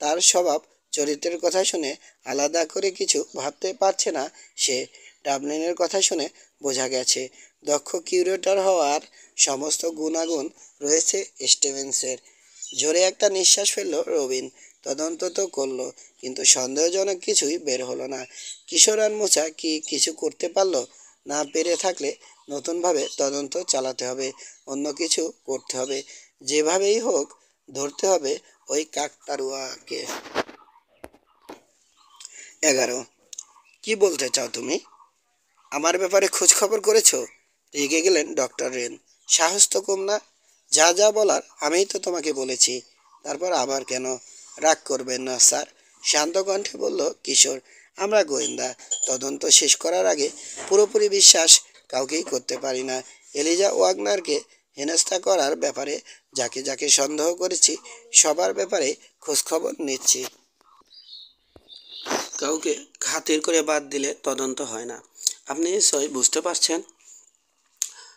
তার স্বভাব চরিত্রের কথা শুনে আলাদা করে কিছু ভাবতে পারছে না সে। ডাবলিনের কথা শুনে বোঝা গেছে দক্ষ কিউরেটর হওয়ার সমস্ত গুণাগুণ রয়েছে স্টিভেন্সের। জোরে একটা নিঃশ্বাস ফেলল রবিন। তদন্ত তো করলো, কিন্তু সন্দেহজনক কিছুই বের হলো না। কিশোর আর মোচা কি কিছু করতে পারলো? না পেরে থাকলে নতুনভাবে তদন্ত চালাতে হবে, অন্য কিছু করতে হবে। যেভাবেই হোক ধরতে হবে ওই কাকতাড়ুয়াকে। 11। কি বলতে চাও তুমি? আমার ব্যাপারে খোঁজ খবর করেছো? রেগে গেলেন ডক্টর রেন। সাহস তো কম না। যা যা বলার আমিই তো তোমাকে বলেছি, তারপর আবার কেন? রাগ করবেন না স্যার, শান্ত কণ্ঠে বলল কিশোর। আমরা গোয়েন্দা, তদন্ত শেষ করার আগে পুরোপুরি বিশ্বাস কাউকেই করতে পারি না। এলিজা ওয়াগনারকে হেনস্থা করার ব্যাপারে যাকে যাকে সন্দেহ করেছি, সবার ব্যাপারে খোঁজখবর নিচ্ছি। কাউকে খাতির করে বাদ দিলে তদন্ত হয় না। আপনি নিশ্চয়ই বুঝতে পারছেন।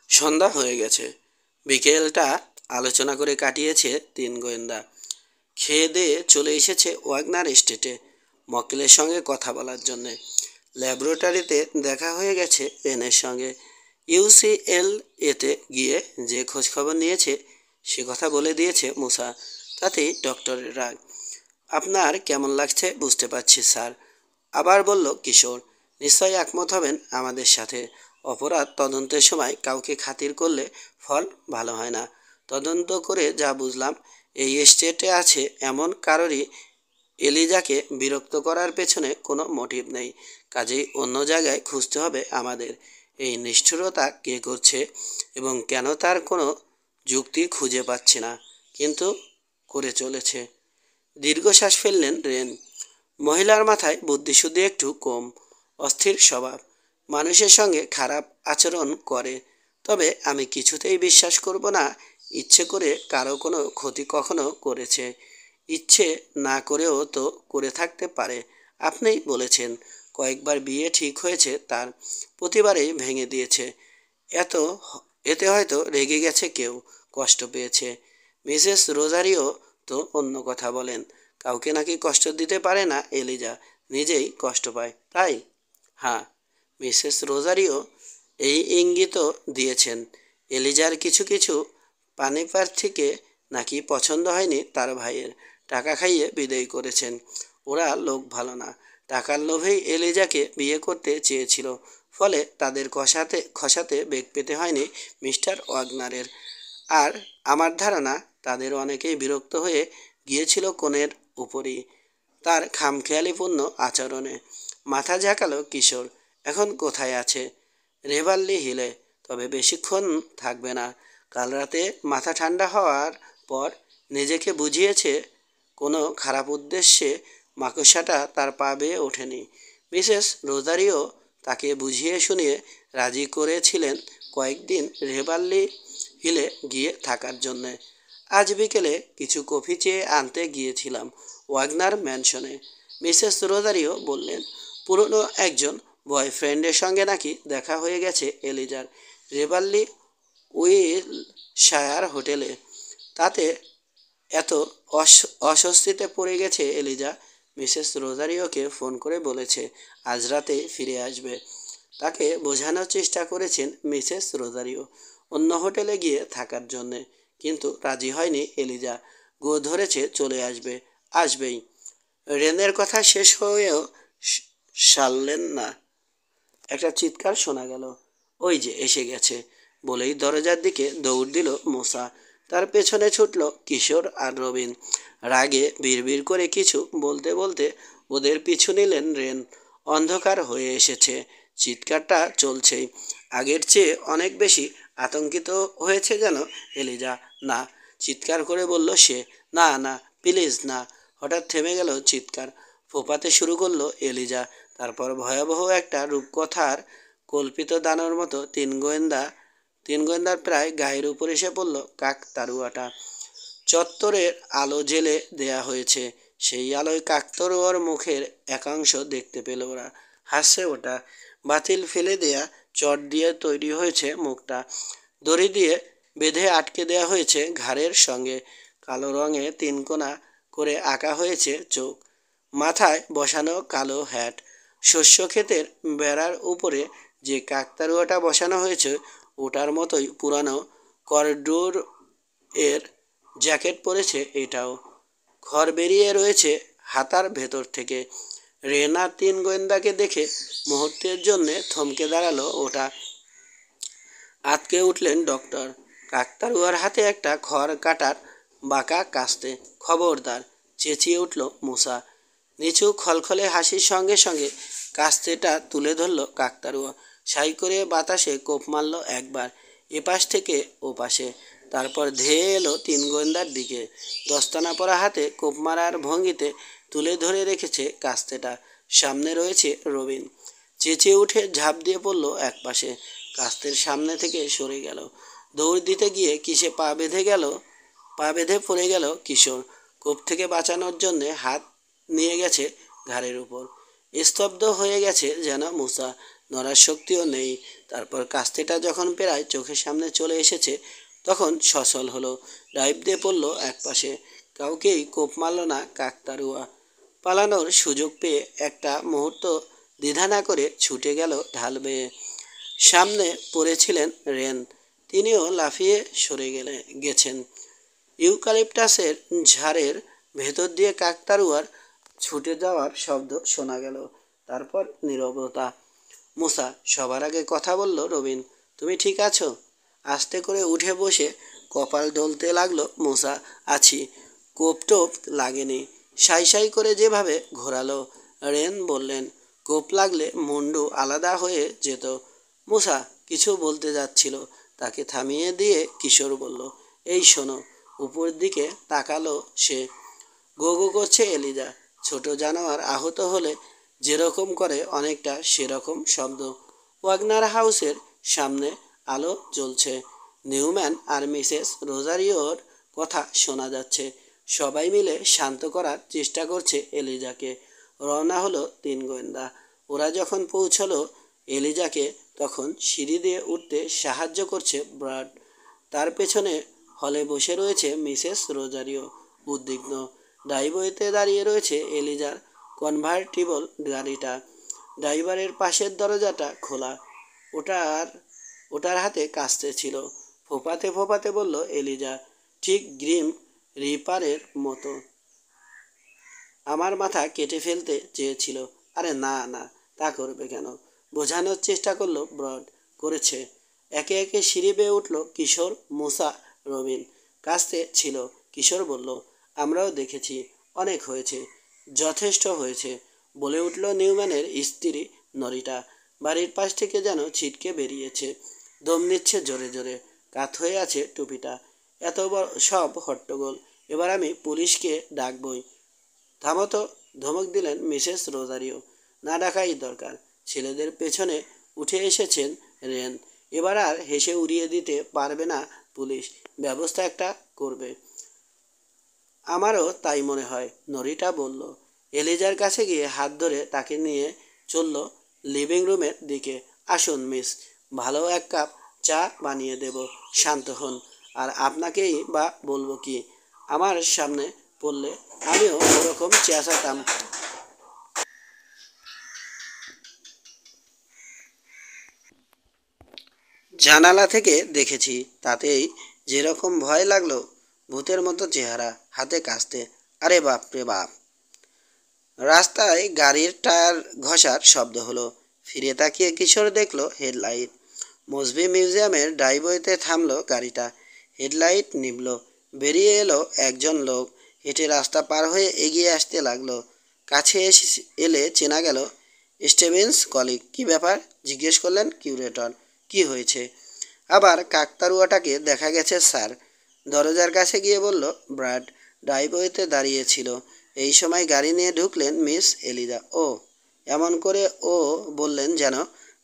সন্ধ্যা হয়ে গেছে। বিকেলটা আলোচনা করে কাটিয়েছে তিন গোয়েন্দা। খেয়ে দিয়ে চলে এসেছে ওয়াগনার এস্টেটে মক্কেলের সঙ্গে কথা বলার জন্যে। ল্যাবরেটরিতে দেখা হয়ে গেছে রেনের সঙ্গে। ইউসিএল এতে গিয়ে যে খোঁজখবর নিয়েছে সে কথা বলে দিয়েছে মুসা। তাতেই ডক্টরের রাগ। আপনার কেমন লাগছে বুঝতে পারছি স্যার, আবার বলল কিশোর। নিশ্চয়ই একমত হবেন আমাদের সাথে। অপরাধ তদন্তের সময় কাউকে খাতির করলে ফল ভালো হয় না। তদন্ত করে যা বুঝলাম, এই স্টেটে আছে এমন কারোরই এলিজাকে বিরক্ত করার পেছনে কোনো মোটিভ নেই। কাজেই অন্য জায়গায় খুঁজতে হবে আমাদের। এই নিষ্ঠুরতা কে করছে এবং কেন, তার কোনো যুক্তি খুঁজে পাচ্ছি না, কিন্তু করে চলেছে। দীর্ঘশ্বাস ফেললেন রেন। মহিলার মাথায় বুদ্ধিশুদ্ধি একটু কম, অস্থির স্বভাব, মানুষের সঙ্গে খারাপ আচরণ করে। তবে আমি কিছুতেই বিশ্বাস করব না ইচ্ছে করে কারো কোনো ক্ষতি কখনো করেছে। ইচ্ছে না করেও তো করে থাকতে পারে। আপনিই বলেছেন কয়েকবার বিয়ে ঠিক হয়েছে তার, প্রতিবারেই ভেঙে দিয়েছে। এত এতে হয়তো রেগে গেছে কেউ, কষ্ট পেয়েছে। মিসেস রোজারিও তো অন্য কথা বলেন, কাউকে নাকি কষ্ট দিতে পারে না এলিজা, নিজেই কষ্ট পায়, তাই? হ্যাঁ, মিসেস রোজারিও এই ইঙ্গিতও দিয়েছেন। এলিজার কিছু কিছু পানিপ্রার্থীকে নাকি পছন্দ হয়নি তার ভাইয়ের, টাকা খাইয়ে বিদায় করেছেন। ওরা লোক ভালো না, টাকার লোভেই এলিজাকে বিয়ে করতে চেয়েছিল। ফলে তাদের খসাতে বেগ পেতে হয়নি মিস্টার ওয়াগনারের। আর আমার ধারণা তাদের অনেকেই বিরক্ত হয়ে গিয়েছিল কনের উপরই, তার খামখেয়ালিপূর্ণ আচরণে। মাথা ঝাঁকালো কিশোর। এখন কোথায় আছে? রেভারলি হিলে, তবে বেশিক্ষণ থাকবে না। কাল রাতে মাথা ঠান্ডা হওয়ার পর নিজেকে বুঝিয়েছে কোনো খারাপ উদ্দেশ্যে মাকড়সাটা তার পা বেয়ে ওঠেনি। মিসেস রোজারিও তাকে বুঝিয়ে শুনিয়ে রাজি করেছিলেন কয়েকদিন রেভারলি হিলে গিয়ে থাকার জন্যে। আজ বিকেলে কিছু কফি চেয়ে আনতে গিয়েছিলাম ওয়াগনার ম্যানশনে, মিসেস রোজারিও বললেন। পুরনো একজন বয়ফ্রেন্ডের সঙ্গে নাকি দেখা হয়ে গেছে এলিজার রেভাল্লি উইলশায়ার হোটেলে। তাতে এত অস্বস্তিতে পড়ে গেছে এলিজা, মিসেস রোজারিওকে ফোন করে বলেছে আজ রাতে ফিরে আসবে। তাকে বোঝানোর চেষ্টা করেছেন মিসেস রোজারিও অন্য হোটেলে গিয়ে থাকার জন্যে, কিন্তু রাজি হয়নি এলিজা। গো ধরেছে চলে আসবেই। রেনের কথা শেষ হয়েও সারলেন না। একটা চিৎকার শোনা গেল, ওই যে এসে গেছে বলেই দরজার দিকে দৌড় দিল মুসা। তার পেছনে ছুটল কিশোর আর রবিন। রাগে বিড়বিড় করে কিছু বলতে বলতে ওদের পিছু নিলেন রেন। অন্ধকার হয়ে এসেছে, চিৎকারটা চলছেই। আগের চেয়ে অনেক বেশি আতঙ্কিত হয়েছে যেন এলিজা। না, চিৎকার করে বলল সে, না না প্লিজ না। হঠাৎ থেমে গেল চিৎকার, ফোঁপাতে শুরু করলো এলিজা। তারপর ভয়াবহ একটা রূপকথার কল্পিত দানর মতো তিন গোয়েন্দার প্রায় গায়ের উপর এসে পড়ল কাকতাড়ুয়াটা। চত্বরের আলো জ্বেলে দেয়া হয়েছে, সেই আলোয় কাকতাড়ুয়ার মুখের একাংশ দেখতে পেল ওরা। হাসছে ওটা, বাতিল ফেলে দেয়া চট দিয়ে তৈরি হয়েছে মুখটা, দড়ি দিয়ে বেঁধে আটকে দেয়া হয়েছে ঘাড়ের সঙ্গে, কালো রঙে তিনকোনা করে আঁকা হয়েছে চোখ, মাথায় বসানো কালো হ্যাট। শস্য ক্ষেতের বেড়ার উপরে যে কাকতাড়ুয়াটা বসানো হয়েছে ওটার মতোই পুরানো কর্ডুর এর জ্যাকেট পরেছে এটাও। খড় বেরিয়ে রয়েছে হাতার ভেতর থেকে। রেনা তিন গোয়েন্দাকে দেখে মুহূর্তের জন্যে থমকে দাঁড়ালো ওটা। আঁতকে উঠলেন ডক্টর। কাকতাড়ুয়ার হাতে একটা খড় কাটার বাঁকা কাস্তে। খবরদার, চেঁচিয়ে উঠল মুসা। নিচু খলখলে হাসির সঙ্গে সঙ্গে কাস্তেটা তুলে ধরল কাকতাড়ুয়া। সাই করে বাতাসে কোপ মারল একবার এপাশ থেকে ওপাশে, তারপর ধেয়ে এলো তিন গোয়েন্দার দিকে। দস্তানা পরা হাতে কোপ মারার ভঙ্গিতে তুলে ধরে রেখেছে কাস্তেটা। সামনে রয়েছে রবিন। চেঁচিয়ে উঠে ঝাঁপ দিয়ে পড়ল একপাশে, কাস্তের সামনে থেকে সরে গেল। দৌড় দিতে গিয়ে কিসে পা বেঁধে পড়ে গেল কিশোর। কোপ থেকে বাঁচানোর জন্যে হাত নিয়ে গেছে ঘাড়ের উপর। স্তব্ধ হয়ে গেছে যেন মুসা, নড়ার শক্তিও নেই। তারপর কাস্তেটা যখন প্রায় চোখের সামনে চলে এসেছে তখন সচল হলো, ডাইভ দিয়ে পড়ল একপাশে। কাউকেই কোপ মারল না কাকতাড়ুয়া। পালানোর সুযোগ পেয়ে একটা মুহূর্ত দ্বিধা না করে ছুটে গেল ঢাল বেয়ে। সামনে পড়েছিলেন রেন, তিনিও লাফিয়ে সরে গেছেন। ইউক্যালিপটাসের ঝাড়ের ভেতর দিয়ে কাকতাড়ুয়ার ছুটে যাওয়ার শব্দ শোনা গেল। তারপর নীরবতা। মুসা সবার আগে কথা বলল রবিন, তুমি ঠিক আছো? আস্তে করে উঠে বসে কপাল ডলতে লাগলো মুসা। আছি, কোপ টোপ লাগেনি। সাই সাই করে যেভাবে ঘোরালো। রেন বললেন, কোপ লাগলে মুন্ডু আলাদা হয়ে যেত। মুসা কিছু বলতে যাচ্ছিল, তাকে থামিয়ে দিয়ে কিশোর বলল, এই শোনো। উপর দিকে তাকালো সে। গো গো করছে এলিজা। ছোট জানোয়ার আহত হলে যেরকম করে অনেকটা সেরকম শব্দ। ওয়াগনার হাউসের সামনে আলো জ্বলছে। নিউম্যান আর মিসেস রোজারিওর কথা শোনা যাচ্ছে। সবাই মিলে শান্ত করার চেষ্টা করছে এলিজাকে। রওনা হলো তিন গোয়েন্দা। ওরা যখন পৌঁছলো এলিজাকে, তখন সিঁড়ি দিয়ে উঠতে সাহায্য করছে ব্রাড। তার পেছনে হলে বসে রয়েছে মিসেস রোজারিও, উদ্বিগ্ন। ড্রাইভওয়েতে দাঁড়িয়ে রয়েছে এলিজার কনভার্টিবল গাড়িটা। ড্রাইভারের পাশের দরজাটা খোলা, ওটার হাতে কাস্তে ছিল। ফোঁপাতে ফোঁপাতে বলল এলিজা, ঠিক গ্রিম রিপারের মতো। আমার মাথা কেটে ফেলতে চেয়েছিল। আরে না না, তা করবে কেন? বোঝানোর চেষ্টা করলো ব্রড। করেছে। একে একে সিঁড়ি বেয়ে উঠল কিশোর, মুসা, রবিন। কাস্তে ছিল। কিশোর বলল, আমরাও দেখেছি। অনেক হয়েছে, যথেষ্ট হয়েছে, বলে উঠল নিউম্যানের স্ত্রী নরিটা। বাড়ির পাশ থেকে যেন ছিটকে বেরিয়েছে। দম নিচ্ছে জোরে জোরে, কাত হয়ে আছে টুপিটা। এত বড় সব হট্টগোল, এবার আমি পুলিশকে ডাকবই। থামো তো, ধমক দিলেন মিসেস রোজারিও। না ডাকাই দরকার। ছেলেদের পেছনে উঠে এসেছেন রেন। এবার আর হেসে উড়িয়ে দিতে পারবে না পুলিশ, ব্যবস্থা একটা করবে। আমারও তাই মনে হয়, নরিটা বলল। এলিজার কাছে গিয়ে হাত ধরে তাকে নিয়ে চলল লিভিং রুমের দিকে। আসুন মিস, ভালো এক কাপ চা বানিয়ে দেব, শান্ত হন। আর আপনাকেই বা বলবো কি, আমার সামনে পড়লে আমিও ওরকম চেঁচাতাম। জানালা থেকে দেখেছি, তাতেই যেরকম ভয় লাগলো, ভূতের মতো চেহারা, হাতে কাস্তে। আরে বাপ রে বাপ! রাস্তায় গাড়ির টায়ার ঘষার শব্দ হলো। ফিরে তাকিয়ে কিশোর দেখলো হেডলাইট। মসবি মিউজিয়ামের ড্রাইভওয়েতে থামলো গাড়িটা। হেডলাইট নিভল। বেরিয়ে এলো একজন লোক। হেঁটে রাস্তা পার হয়ে এগিয়ে আসতে লাগলো। কাছে এলে চেনা গেল স্টিভেন্স কলিগ। কী ব্যাপার? জিজ্ঞেস করলেন কিউরেটর। কি হয়েছে? আবার কাকতাড়ুয়াটাকে দেখা গেছে স্যার। দরজার কাছে গিয়ে বলল ব্র্যাড। ড্রাইভওয়েতে দাঁড়িয়েছিল। এই সময় গাড়ি নিয়ে ঢুকলেন মিস এলিজা। ও, এমন করে ও বললেন যেন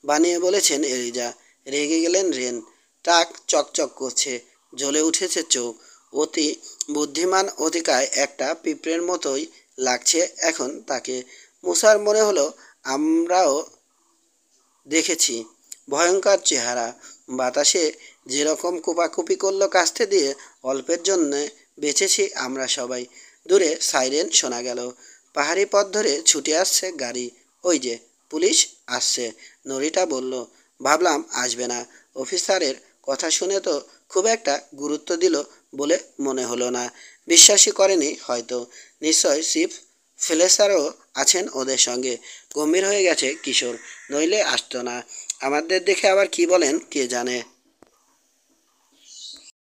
বানিয়ে বলেছেন এলিজা। রেগে গেলেন রেন। টাক চকচক করছে, জ্বলে উঠেছে চোখ। অতি বুদ্ধিমান অতিকায় একটা পিঁপড়ের মতোই লাগছে এখন তাকে। মুসার মনে হলো আমরাও দেখেছি ভয়ঙ্কর চেহারা। বাতাসে যেরকম কোপাকুপি করলো কাস্তে দিয়ে, অল্পের জন্যে বেঁচেছি আমরা সবাই। দূরে সাইরেন শোনা গেল। পাহাড়ি পথ ধরে ছুটে আসছে গাড়ি। ওই যে পুলিশ আসছে, নরিটা বলল। ভাবলাম আসবে না। অফিসারের কথা শুনে তো খুব একটা গুরুত্ব দিল বলে মনে হলো না। বিশ্বাসই করেনি হয়তো। নিশ্চয় চিফ ফ্লেসারও আছেন ওদের সঙ্গে। গম্ভীর হয়ে গেছে কিশোর। নইলে আসতো না। আমাদের দেখে আবার কি বলেন কে জানে।